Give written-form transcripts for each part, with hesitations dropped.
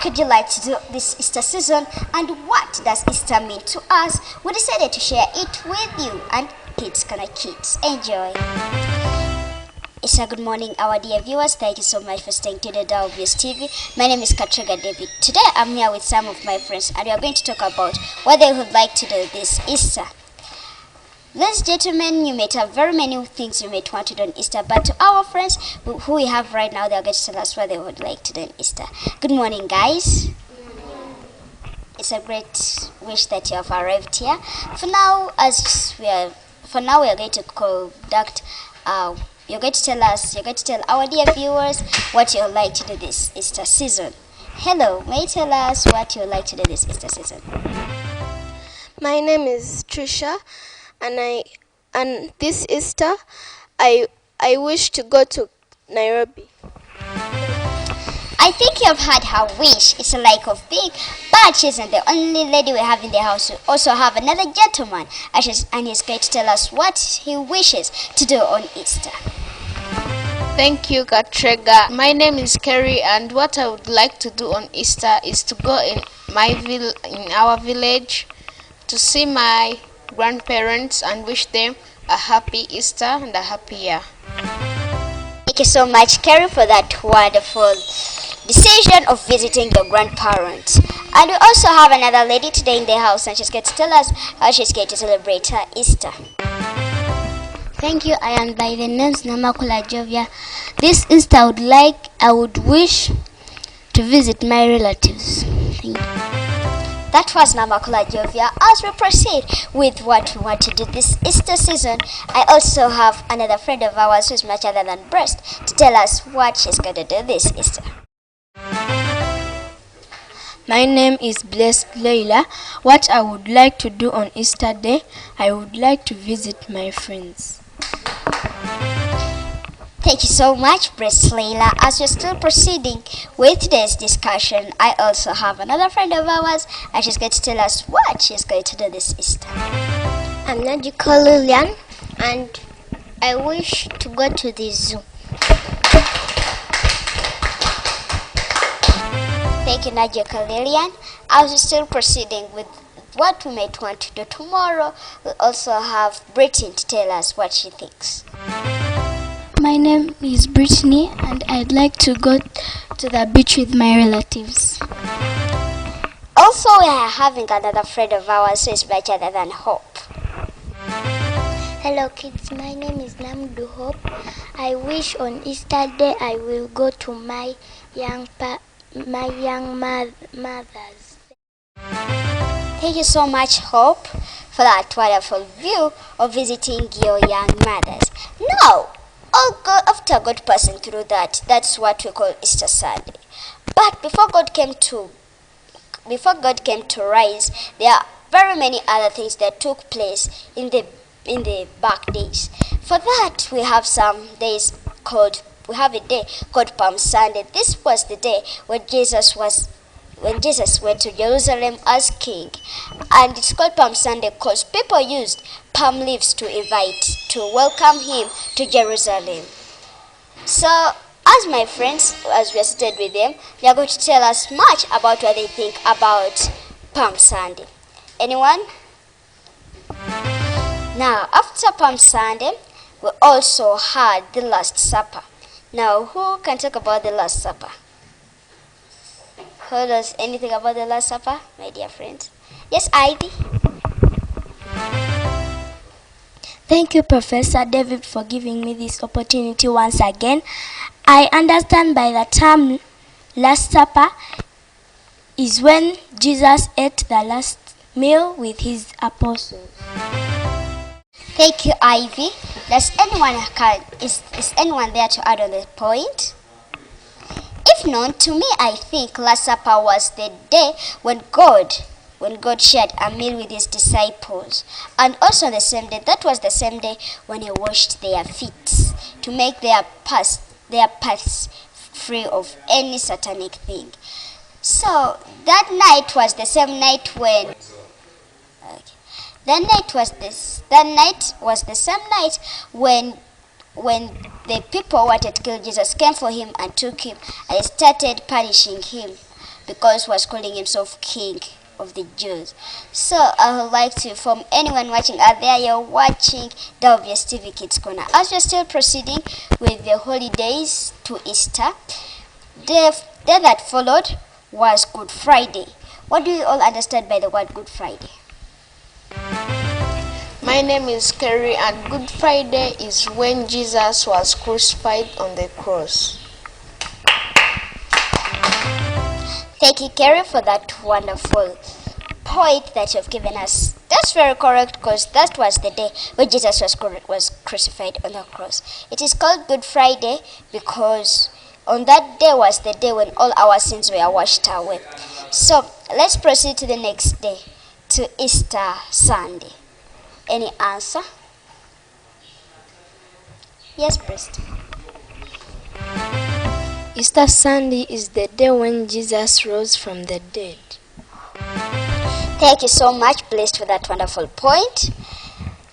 would you like to do this Easter season, and what does Easter mean to us? We decided to share it with you and Kidz Connect Kids. Enjoy. It's a good morning, our dear viewers. Thank you so much for staying to the WS TV. My name is Katrega David. Today I'm here with some of my friends and we are going to talk about what they would like to do this Easter. Ladies and gentlemen, you might have very many things you might want to do on Easter, but to our friends who we have right now, they are going to tell us what they would like to do on Easter. Good morning, guys. It's a great wish that you have arrived here. For now, we are going to conduct. You're going to tell our dear viewers what you would like to do this Easter season. Hello, may you tell us what you would like to do this Easter season? My name is Trisha, and this Easter I wish to go to Nairobi. I think you have heard her wish. It's like of big, but she isn't the only lady we have in the house. We also have another gentleman, and he's going to tell us what he wishes to do on Easter. Thank you, Katrega. My name is Kerry, and what I would like to do on Easter is to go in our village to see my grandparents and wish them a happy Easter and a happy year. Thank you so much, Kerry, for that wonderful decision of visiting your grandparents. And we also have another lady today in the house, and she's going to tell us how she's going to celebrate her Easter. Thank you. I am by the name Namakula Jovia. This Easter I would wish to visit my relatives. Thank you. That was Namakula Jovia. As we proceed with what we want to do this Easter season, I also have another friend of ours who is much other than Breast to tell us what she's going to do this Easter. My name is Blessed Leila. What I would like to do on Easter Day, I would like to visit my friends. Thank you so much, Blessed Leila. As we're still proceeding with today's discussion, I also have another friend of ours, and she's going to tell us what she's going to do this Easter. I'm Najika Lilian, and I wish to go to the zoo. Thank you, Najika Lilian. As we're still proceeding with what we might want to do tomorrow, we'll also have Brittany to tell us what she thinks. My name is Brittany, and I'd like to go to the beach with my relatives. Also, we are having another friend of ours who is much other than Hope. Hello kids, my name is Namdu Hope. I wish on Easter Day I will go to my young mothers. Thank you so much, Hope, for that wonderful view of visiting your young mothers. Now, after God passing through that, that's what we call Easter Sunday. But before God came to rise, there are very many other things that took place in the back days. For that, we have a day called Palm Sunday. This was the day when Jesus went to Jerusalem as king, and it's called Palm Sunday because people used palm leaves to welcome him to Jerusalem. So, as my friends, as we are seated with them, they are going to tell us much about what they think about Palm Sunday. Anyone? Now, after Palm Sunday, we also had the Last Supper. Now, who can talk about the Last Supper? Who knows anything about the Last Supper, my dear friends? Yes, Ivy? Thank you, Professor David, for giving me this opportunity once again. I understand by the term Last Supper is when Jesus ate the last meal with his apostles. Thank you, Ivy. Is anyone there to add on the point? If not, to me, I think Last Supper was the day when God shared a meal with his disciples. And also the same day, that was the same day when he washed their feet to make their paths free of any satanic thing. So that night was the same night when That night was the same night when the people who wanted to kill Jesus came for him and took him and started punishing him because he was calling himself king of the Jews. So I would like to inform anyone watching out there, you're watching WS TV Kids Corner. As we're still proceeding with the holidays to Easter, the day that followed was Good Friday. What do you all understand by the word Good Friday? My name is Kerry, and Good Friday is when Jesus was crucified on the cross. Thank you, Kerry, for that wonderful point that you've given us. That's very correct, because that was the day when Jesus was crucified on the cross. It is called Good Friday because on that day was the day when all our sins were washed away. So let's proceed to the next day, to Easter Sunday. Any answer? Yes, priest. Easter Sunday is the day when Jesus rose from the dead. Thank you so much, Blessed, for that wonderful point.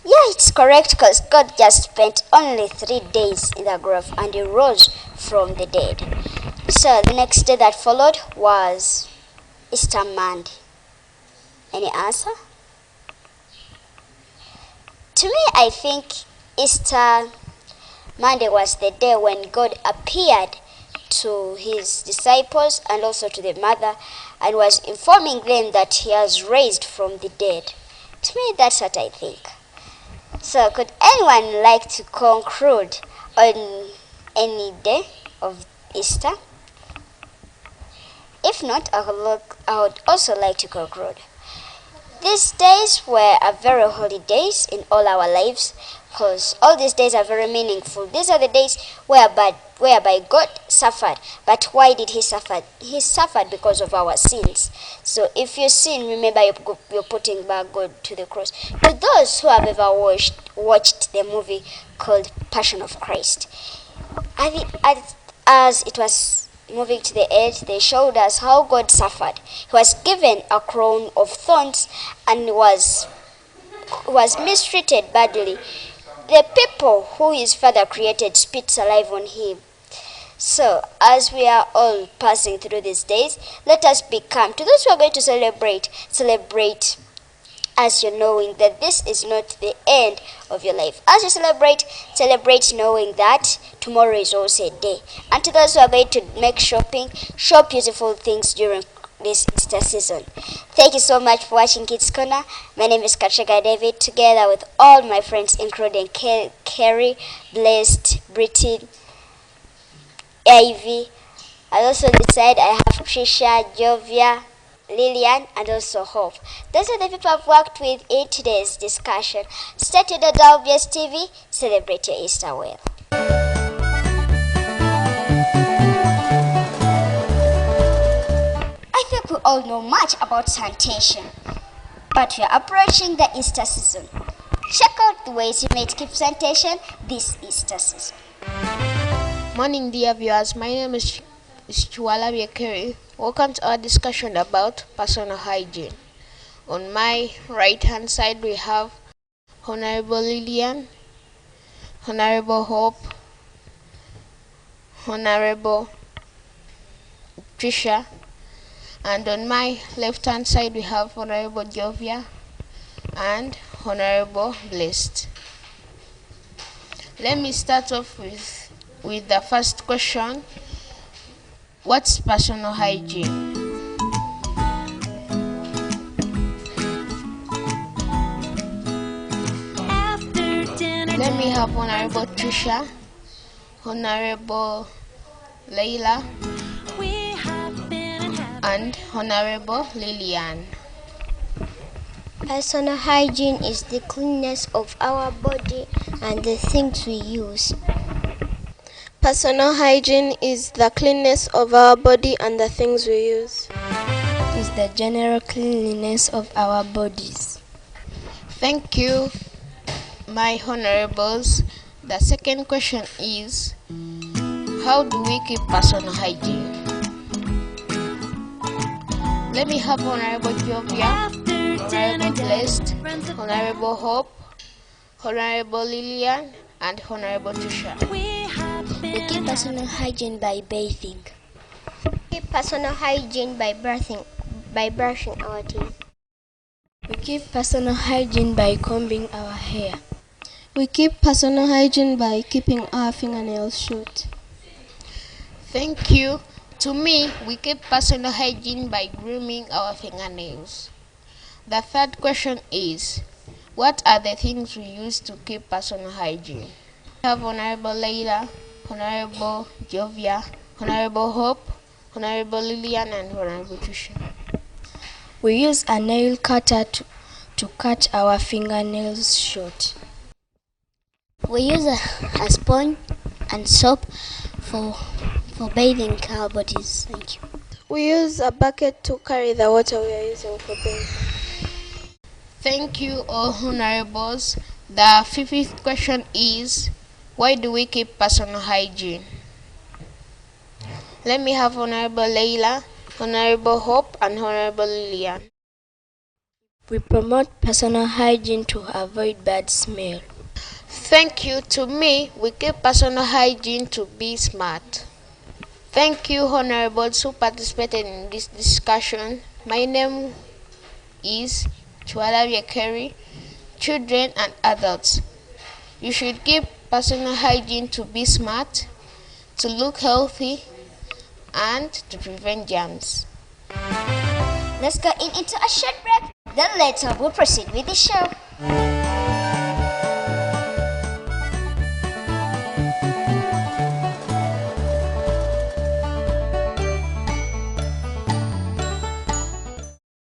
Yeah, it's correct, because God just spent only 3 days in the grave and he rose from the dead. So the next day that followed was Easter Monday. Any answer? To me, I think Easter Monday was the day when God appeared to his disciples and also to the mother and was informing them that he has raised from the dead. To me, that's what I think. So could anyone like to conclude on any day of Easter? If not, I would also like to conclude. These days were a very holy days in all our lives, because all these days are very meaningful. These are the days whereby God suffered. But why did he suffer? He suffered because of our sins. So if you sin, remember you're putting back God to the cross. For those who have ever watched the movie called Passion of Christ, as it was moving to the end, they showed us how God suffered. He was given a crown of thorns and was mistreated badly. The people who his father created spit saliva on him. So, as we are all passing through these days, let us become, to those who are going to celebrate as you're knowing that this is not the end of your life. As you celebrate knowing that tomorrow is also a day. And to those who are going to make shopping, shop beautiful things during this Easter season. Thank you so much for watching Kids Corner. My name is Katrega David, together with all my friends, including Kerry, Blessed, Britton, Ivy. And also on the side, I have Trisha, Jovia, Lillian, and also Hope. Those are the people I've worked with in today's discussion. Stay tuned at WS TV. Celebrate your Easter well. I think we all know much about sanitation, but we are approaching the Easter season. Check out the ways you may keep sanitation this Easter season. Morning, dear viewers. My name is Chuala Kerry. Welcome to our discussion about personal hygiene. On my right hand side we have Honorable Lillian, Honorable Hope, Honorable Trisha, and on my left hand side we have Honorable Jovia and Honorable Blessed. Let me start off with the first question. What's personal hygiene? Let me have Honorable Trisha, Honorable Layla, and Honorable Lillian. Personal hygiene is the cleanness of our body and the things we use. Personal hygiene is the cleanness of our body and the things we use. Is the general cleanliness of our bodies. Thank you, my honorables. The second question is, how do we keep personal hygiene? Let me have Honorable Jovia, Honorable Blessed, Honorable Hope, Honorable Lillian, and Honorable Trisha. We keep personal hygiene by bathing. keep personal hygiene by brushing our teeth. We keep personal hygiene by combing our hair. We keep personal hygiene by keeping our fingernails short. Thank you. To me, we keep personal hygiene by grooming our fingernails. The third question is, what are the things we use to keep personal hygiene? We have Honorable Leila, Honorable Jovia, Honorable Hope, Honorable Lillian, and Honorable Trisha. We use a nail cutter to cut our fingernails short. We use a sponge and soap for bathing our bodies. Thank you. We use a bucket to carry the water we are using for bathing. Thank you, all honorables. The fifth question is, why do we keep personal hygiene? Let me have Honorable Leila, Honorable Hope, and Honorable Lillian. We promote personal hygiene to avoid bad smell. Thank you. To me, we keep personal hygiene to be smart. Thank you, honorables who participated in this discussion. My name is Chualavia Kerry. Children and adults, you should keep personal hygiene to be smart, to look healthy, and to prevent germs. Let's go into a short break. Then later we'll proceed with the show.